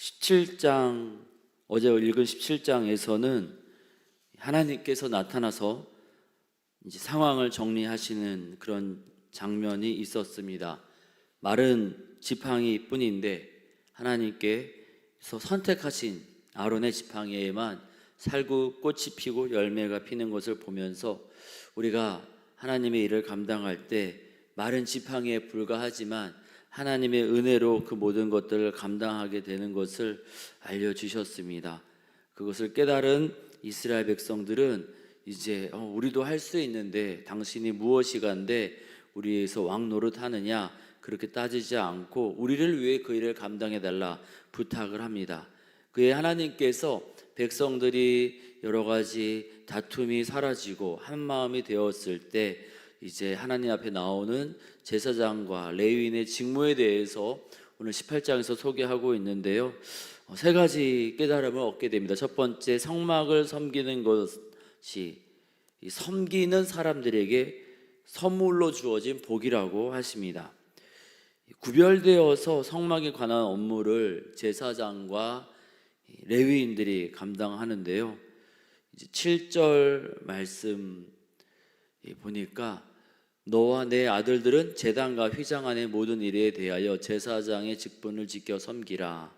17장, 어제 읽은 17장에서는 하나님께서 나타나서 이제 상황을 정리하시는 그런 장면이 있었습니다. 마른 지팡이 뿐인데 하나님께서 선택하신 아론의 지팡이에만 살구 꽃이 피고 열매가 피는 것을 보면서 우리가 하나님의 일을 감당할 때 마른 지팡이에 불과하지만 하나님의 은혜로 그 모든 것들을 감당하게 되는 것을 알려주셨습니다. 그것을 깨달은 이스라엘 백성들은 이제 우리도 할 수 있는데 당신이 무엇이간데 우리에서 왕 노릇하느냐 그렇게 따지지 않고 우리를 위해 그 일을 감당해달라 부탁을 합니다. 그의 하나님께서 백성들이 여러 가지 다툼이 사라지고 한 마음이 되었을 때 이제 하나님 앞에 나오는 제사장과 레위인의 직무에 대해서 오늘 18장에서 소개하고 있는데요. 세 가지 깨달음을 얻게 됩니다. 첫 번째, 성막을 섬기는 것이 이 섬기는 사람들에게 선물로 주어진 복이라고 하십니다. 구별되어서 성막에 관한 업무를 제사장과 레위인들이 감당하는데요. 이제 7절 말씀 보니까 너와 내 아들들은 제단과 휘장 안의 모든 일에 대하여 제사장의 직분을 지켜 섬기라.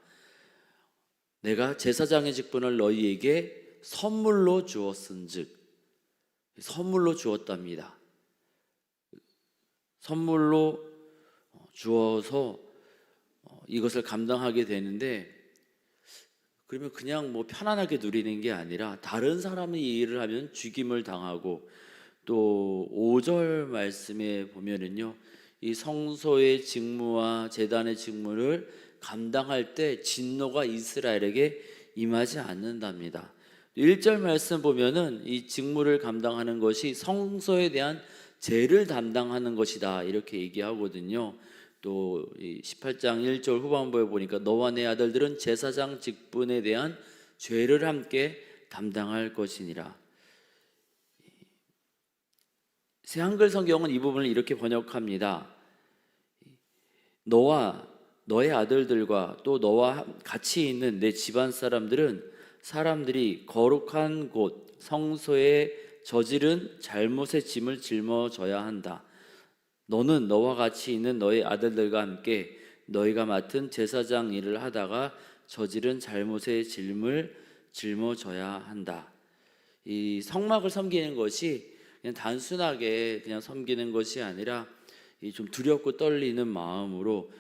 내가 제사장의 직분을 너희에게 선물로 주었은즉, 선물로 주었답니다. 선물로 주어서 이것을 감당하게 되는데, 그러면 그냥 편안하게 누리는 게 아니라 다른 사람이 이 일을 하면 죽임을 당하고, 또 5절 말씀에 보면은요, 이 성소의 직무와 제단의 직무를 감당할 때 진노가 이스라엘에게 임하지 않는답니다. 1절 말씀 보면은 이 직무를 감당하는 것이 성소에 대한 죄를 담당하는 것이다 이렇게 얘기하거든요. 또 18장 1절 후반부에 보니까 너와 내 아들들은 제사장 직분에 대한 죄를 함께 담당할 것이니라. 새 한글 성경은 이 부분을 이렇게 번역합니다. 너와 너의 아들들과 또 너와 같이 있는 내 집안 사람들이 거룩한 곳 성소에 저지른 잘못의 짐을 짊어져야 한다. 너는 너와 같이 있는 너의 아들들과 함께 너희가 맡은 제사장 일을 하다가 저지른 잘못의 짐을 짊어져야 한다. 이 성막을 섬기는 것이 그냥 단순하게 그냥 섬기는 것이 아니라 좀 두렵고 떨리는 마음으로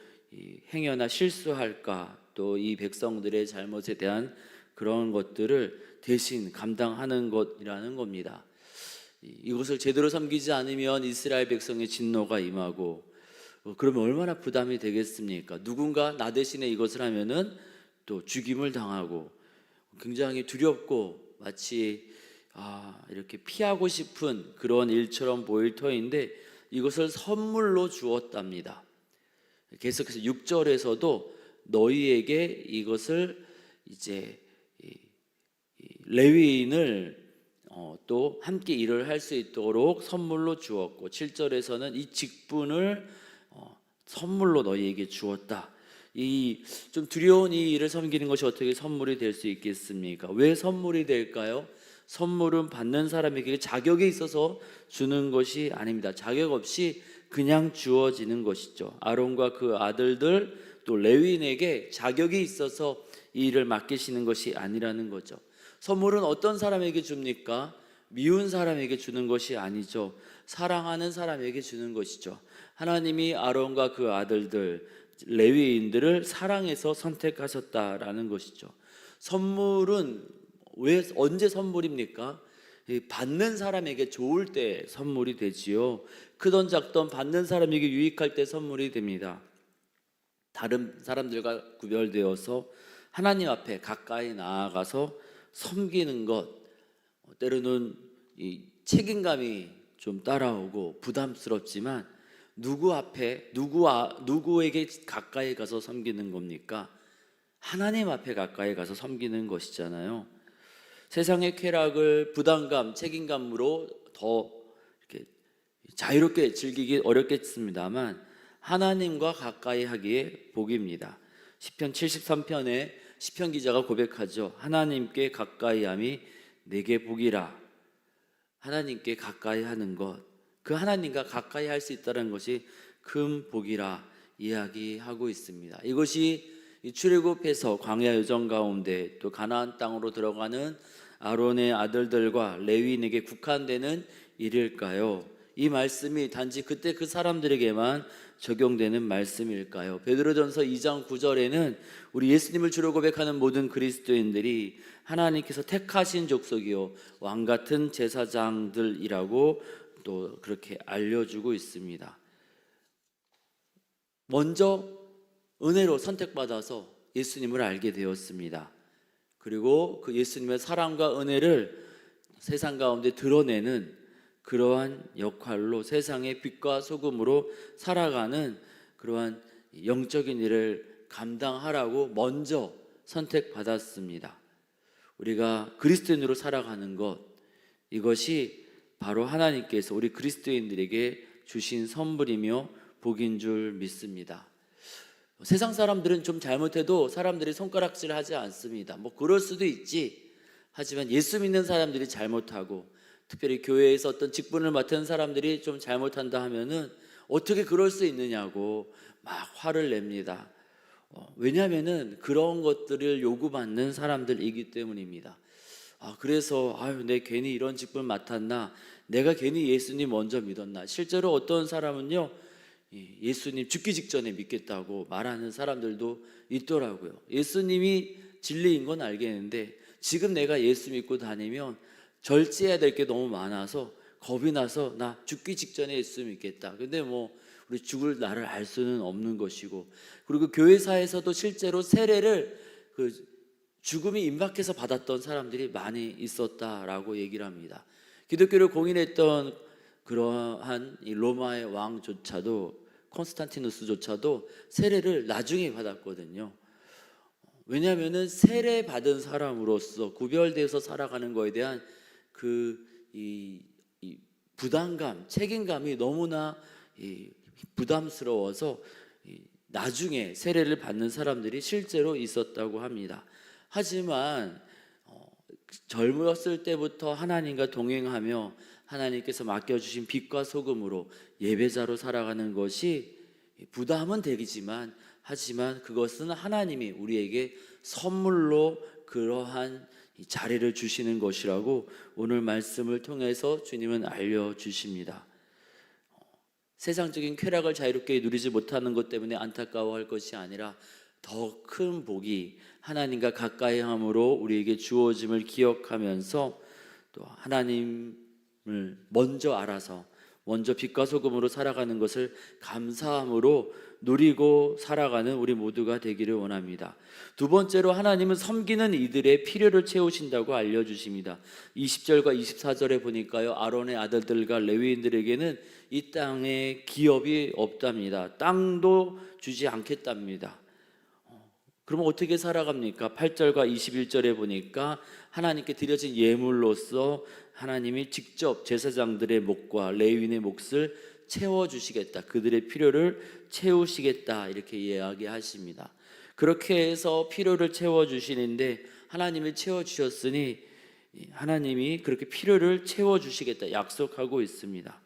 행여나 실수할까, 또 이 백성들의 잘못에 대한 그런 것들을 대신 감당하는 것이라는 겁니다. 이것을 제대로 섬기지 않으면 이스라엘 백성의 진노가 임하고, 그러면 얼마나 부담이 되겠습니까? 누군가 나 대신에 이것을 하면은 또 죽임을 당하고 굉장히 두렵고 마치 이렇게 피하고 싶은 그런 일처럼 보일 터인데 이것을 선물로 주었답니다. 계속해서 6절에서도 너희에게 이것을 이제 레위인을 또 함께 일을 할 수 있도록 선물로 주었고, 7절에서는 이 직분을 선물로 너희에게 주었다. 이 좀 두려운 이 일을 섬기는 것이 어떻게 선물이 될 수 있겠습니까? 왜 선물이 될까요? 선물은 받는 사람에게 자격이 있어서 주는 것이 아닙니다. 자격 없이 그냥 주어지는 것이죠. 아론과 그 아들들 또 레위인에게 자격이 있어서 이 일을 맡기시는 것이 아니라는 거죠. 선물은 어떤 사람에게 줍니까? 미운 사람에게 주는 것이 아니죠. 사랑하는 사람에게 주는 것이죠. 하나님이 아론과 그 아들들 레위인들을 사랑해서 선택하셨다라는 것이죠. 선물은 언제 선물입니까? 받는 사람에게 좋을 때 선물이 되지요. 크던 작던 받는 사람에게 유익할 때 선물이 됩니다. 다른 사람들과 구별되어서 하나님 앞에 가까이 나아가서 섬기는 것, 때로는 이 책임감이 좀 따라오고 부담스럽지만 누구에게 가까이 가서 섬기는 겁니까? 하나님 앞에 가까이 가서 섬기는 것이잖아요. 세상의 쾌락을 부담감, 책임감으로 더 이렇게 자유롭게 즐기기 어렵겠습니다만 하나님과 가까이 하기에 복입니다. 시편 73편에 시편 기자가 고백하죠. 하나님께 가까이함이 내게 복이라. 하나님께 가까이 하는 것, 그 하나님과 가까이 할 수 있다는 것이 큰 복이라 이야기하고 있습니다. 이것이 출애굽해서 광야 여정 가운데 또 가나안 땅으로 들어가는 아론의 아들들과 레위인에게 국한되는 일일까요? 이 말씀이 단지 그때 그 사람들에게만 적용되는 말씀일까요? 베드로전서 2장 9절에는 우리 예수님을 주로 고백하는 모든 그리스도인들이 하나님께서 택하신 족속이요 왕 같은 제사장들이라고 또 그렇게 알려주고 있습니다. 먼저 은혜로 선택받아서 예수님을 알게 되었습니다. 그리고 그 예수님의 사랑과 은혜를 세상 가운데 드러내는 그러한 역할로 세상의 빛과 소금으로 살아가는 그러한 영적인 일을 감당하라고 먼저 선택받았습니다. 우리가 그리스도인으로 살아가는 것, 이것이 바로 하나님께서 우리 그리스도인들에게 주신 선물이며 복인 줄 믿습니다. 세상 사람들은 좀 잘못해도 사람들이 손가락질 하지 않습니다. 뭐 그럴 수도 있지. 하지만 예수 믿는 사람들이 잘못하고 특별히 교회에서 어떤 직분을 맡은 사람들이 좀 잘못한다 하면은 어떻게 그럴 수 있느냐고 막 화를 냅니다. 왜냐하면은 그런 것들을 요구받는 사람들이기 때문입니다. 그래서 내 괜히 이런 직분을 맡았나, 내가 괜히 예수님 먼저 믿었나. 실제로 어떤 사람은요, 예수님 죽기 직전에 믿겠다고 말하는 사람들도 있더라고요. 예수님이 진리인 건 알겠는데 지금 내가 예수 믿고 다니면 절제해야 될 게 너무 많아서 겁이 나서 나 죽기 직전에 예수 믿겠다. 근데 우리 죽을 날을 알 수는 없는 것이고, 그리고 교회사에서도 실제로 세례를 죽음이 임박해서 받았던 사람들이 많이 있었다라고 얘기를 합니다. 기독교를 공인했던 그러한 이 로마의 왕조차도, 콘스탄티누스조차도 세례를 나중에 받았거든요. 왜냐하면은 세례 받은 사람으로서 구별되어서 살아가는 거에 대한 이 부담감, 책임감이 너무나 부담스러워서 나중에 세례를 받는 사람들이 실제로 있었다고 합니다. 하지만 젊었을 때부터 하나님과 동행하며 하나님께서 맡겨주신 빛과 소금으로 예배자로 살아가는 것이 부담은 되지만, 하지만 그것은 하나님이 우리에게 선물로 그러한 자리를 주시는 것이라고 오늘 말씀을 통해서 주님은 알려주십니다. 세상적인 쾌락을 자유롭게 누리지 못하는 것 때문에 안타까워할 것이 아니라 더 큰 복이 하나님과 가까이 함으로 우리에게 주어짐을 기억하면서 또 하나님을 먼저 알아서 먼저 빛과 소금으로 살아가는 것을 감사함으로 누리고 살아가는 우리 모두가 되기를 원합니다. 두 번째로 하나님은 섬기는 이들의 필요를 채우신다고 알려주십니다. 20절과 24절에 보니까요, 아론의 아들들과 레위인들에게는 이 땅에 기업이 없답니다. 땅도 주지 않겠답니다. 그러면 어떻게 살아갑니까? 8절과 21절에 보니까 하나님께 드려진 예물로서 하나님이 직접 제사장들의 몫과 레위인의 몫을 채워주시겠다, 그들의 필요를 채우시겠다, 이렇게 이야기하십니다. 그렇게 해서 필요를 채워주시는데 하나님이 채워주셨으니 하나님이 그렇게 필요를 채워주시겠다 약속하고 있습니다.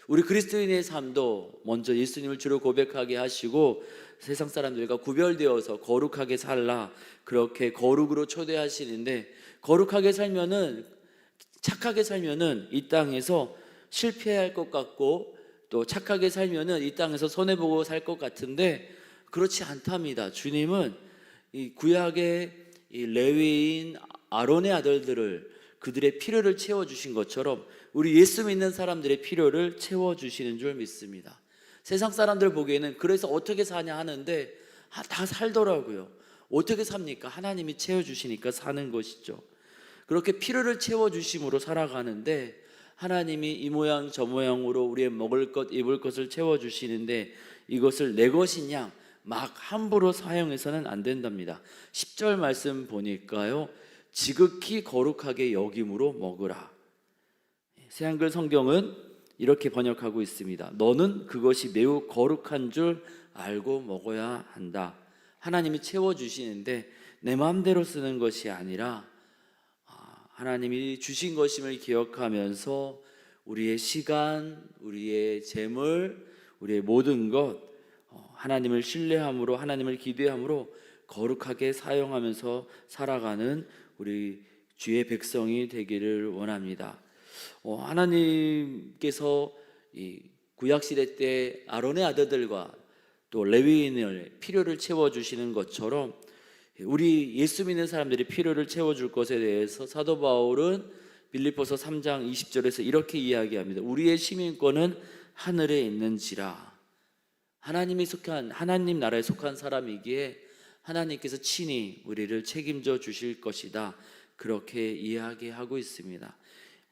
우리 그리스도인의 삶도 먼저 예수님을 주로 고백하게 하시고 세상 사람들과 구별되어서 거룩하게 살라, 그렇게 거룩으로 초대하시는데, 거룩하게 살면은, 착하게 살면은 이 땅에서 실패할 것 같고 또 착하게 살면은 이 땅에서 손해보고 살 것 같은데 그렇지 않답니다. 주님은 이 구약의 이 레위인 아론의 아들들을, 그들의 필요를 채워주신 것처럼 우리 예수 믿는 사람들의 필요를 채워주시는 줄 믿습니다. 세상 사람들 보기에는 그래서 어떻게 사냐 하는데 다 살더라고요. 어떻게 삽니까? 하나님이 채워주시니까 사는 것이죠. 그렇게 필요를 채워주심으로 살아가는데 하나님이 이 모양 저 모양으로 우리의 먹을 것 입을 것을 채워주시는데 이것을 내 것이냐 막 함부로 사용해서는 안 된답니다. 10절 말씀 보니까요, 지극히 거룩하게 여김으로 먹으라. 새한글 성경은 이렇게 번역하고 있습니다. 너는 그것이 매우 거룩한 줄 알고 먹어야 한다. 하나님이 채워주시는데 내 마음대로 쓰는 것이 아니라 하나님이 주신 것임을 기억하면서 우리의 시간, 우리의 재물, 우리의 모든 것 하나님을 신뢰함으로, 하나님을 기대함으로 거룩하게 사용하면서 살아가는 우리 주의 백성이 되기를 원합니다. 하나님께서 이 구약시대 때 아론의 아들들과 또 레위인의 필요를 채워주시는 것처럼 우리 예수 믿는 사람들이 필요를 채워줄 것에 대해서 사도 바울은 빌립보서 3장 20절에서 이렇게 이야기합니다. 우리의 시민권은 하늘에 있는지라. 하나님 나라에 속한 사람이기에 하나님께서 친히 우리를 책임져 주실 것이다. 그렇게 이야기하고 있습니다.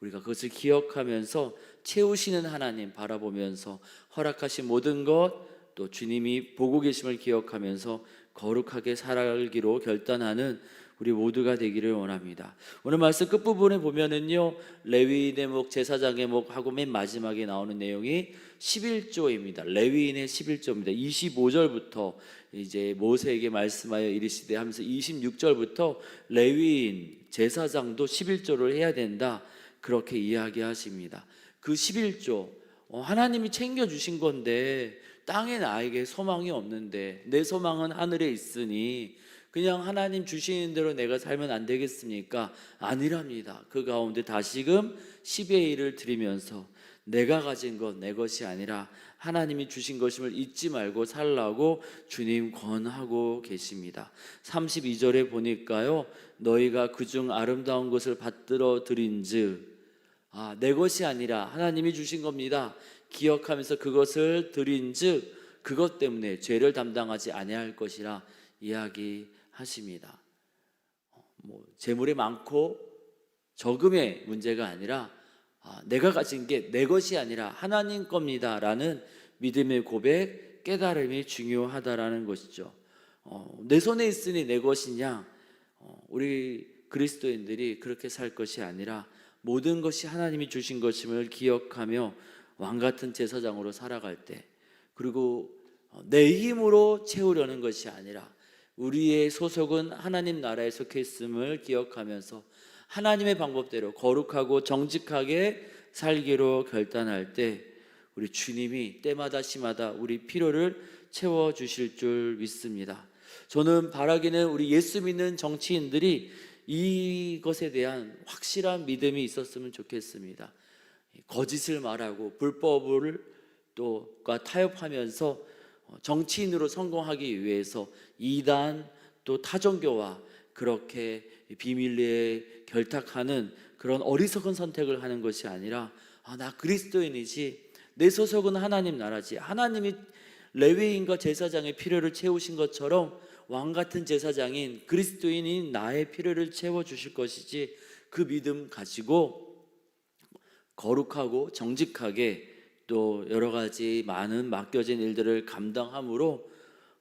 우리가 그것을 기억하면서 채우시는 하나님 바라보면서 허락하신 모든 것, 또 주님이 보고 계심을 기억하면서 거룩하게 살기로 결단하는 우리 모두가 되기를 원합니다. 오늘 말씀 끝부분에 보면은요, 레위인의 목, 제사장의 목하고 맨 마지막에 나오는 내용이 11조입니다. 레위인의 11조입니다. 25절부터 이제 모세에게 말씀하여 이르시되 하면서 26절부터 레위인, 제사장도 11조를 해야 된다. 그렇게 이야기하십니다. 그 11조, 하나님이 챙겨주신 건데 땅에 나에게 소망이 없는데 내 소망은 하늘에 있으니 그냥 하나님 주시는 대로 내가 살면 안 되겠습니까? 아니랍니다. 그 가운데 다시금 10의 1을 드리면서 내가 가진 것 내 것이 아니라 하나님이 주신 것임을 잊지 말고 살라고 주님 권하고 계십니다. 32절에 보니까요, 너희가 그중 아름다운 것을 받들어 드린즉, 내 것이 아니라 하나님이 주신 겁니다. 기억하면서 그것을 드린즉 그것 때문에 죄를 담당하지 아니할 것이라 이야기하십니다. 재물이 많고 적음의 문제가 아니라 내가 가진 게 내 것이 아니라 하나님 겁니다 라는 믿음의 고백, 깨달음이 중요하다라는 것이죠. 내 손에 있으니 내 것이냐? 우리 그리스도인들이 그렇게 살 것이 아니라 모든 것이 하나님이 주신 것임을 기억하며 왕같은 제사장으로 살아갈 때, 그리고 내 힘으로 채우려는 것이 아니라 우리의 소속은 하나님 나라에 속해 있음을 기억하면서 하나님의 방법대로 거룩하고 정직하게 살기로 결단할 때 우리 주님이 때마다 시마다 우리 필요를 채워주실 줄 믿습니다. 저는 바라기는 우리 예수 믿는 정치인들이 이것에 대한 확실한 믿음이 있었으면 좋겠습니다. 거짓을 말하고 불법을 또가 타협하면서 정치인으로 성공하기 위해서 이단 또 타종교와 그렇게 비밀리에 결탁하는 그런 어리석은 선택을 하는 것이 아니라 나 그리스도인이지, 내 소속은 하나님 나라지, 하나님이 레위인과 제사장의 필요를 채우신 것처럼 왕같은 제사장인 그리스도인인 나의 필요를 채워주실 것이지, 그 믿음 가지고 거룩하고 정직하게 또 여러 가지 많은 맡겨진 일들을 감당함으로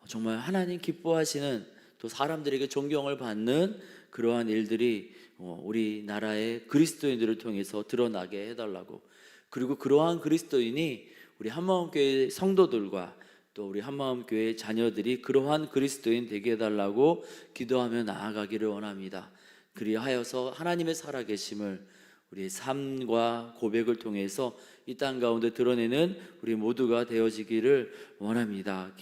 정말 하나님 기뻐하시는, 또 사람들에게 존경을 받는 그러한 일들이 우리나라의 그리스도인들을 통해서 드러나게 해달라고, 그리고 그러한 그리스도인이 우리 한마음교회 성도들과 또 우리 한마음교회 자녀들이 그러한 그리스도인 되게 해달라고 기도하며 나아가기를 원합니다. 그리하여서 하나님의 살아계심을 우리의 삶과 고백을 통해서 이 땅 가운데 드러내는 우리 모두가 되어지기를 원합니다.